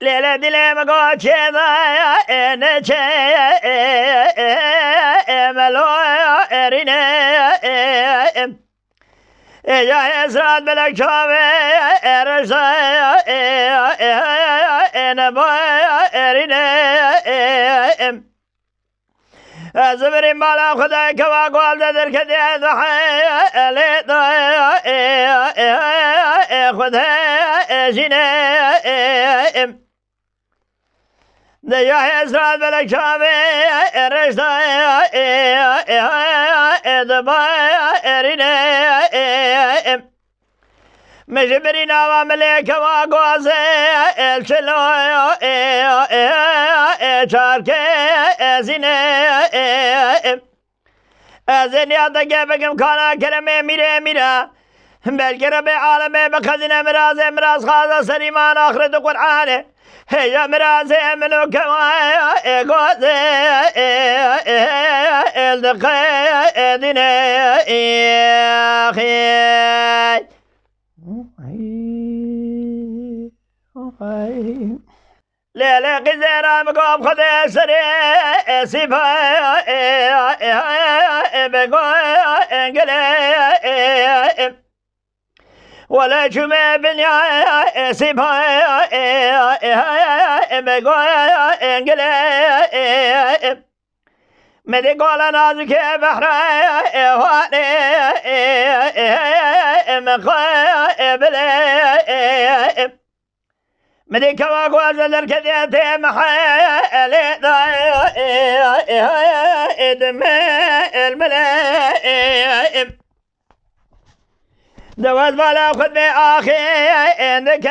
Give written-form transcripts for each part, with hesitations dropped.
ليلة دلم قوتي ضايا نجي ملو ارينا يا يسراد بلك شوفي رجا نبا ارينا زبري مالا خداي كوا قول ددر كدي ضحي لي خدها جينا ديا يسراد بلك شوفي رجا دبا ارينا مجبرينا وملك وقوزي الشلو شارك زينة زين يادك بكم كان كرمي ميرا بالقرب عالمي بخزنة مراز خاصة سليمان آخرة قرآن هي مراز ملوك وقوزي الدقاء دينة أخي ليلة قزيرة مقوم خذي سري سيبا بقو انقلي ولا جمع بنيا سيبا بقو انقلي مدي قول نازك بحري واني مقابلي مدي كوا قوز الكديتي محالي دم الملائم دوز بالا خذ بي اخي انك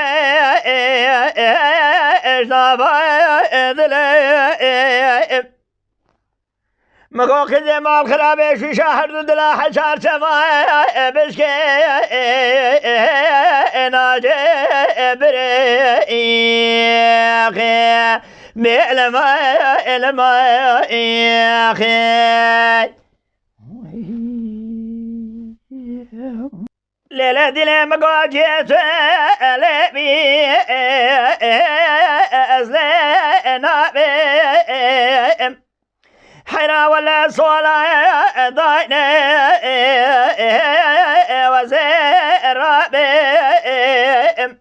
اشنافا ذلائم مقو خذي مال خرابي شو شهر دلا حشار شفا بشكي ناجي بريخي بإلما إخي ليلة دي مقو جيت لبي أزلنا بي حنا ولا صولا ضاينا وزير رابم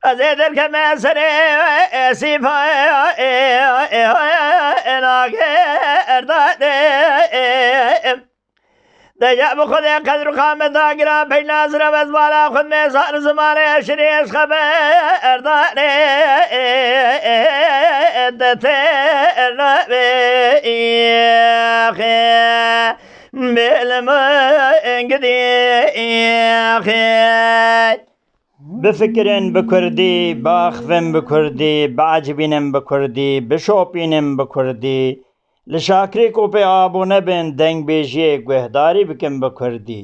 أزيد الكما سري سيفا ناقر ضايم دجا بخذ قدر خام ذاكرا بين نازرة وزبالا خذ ميصار زماني شريش خبر ضايم دتر بإخي بالما انقدي إخي بفكرن بكردي باخفن بكردي بعجبينن بكردي بشوبينن بكردي لشاكري کو پہ آبو نبن دنگ بیجیے گوہداری بکن بکردی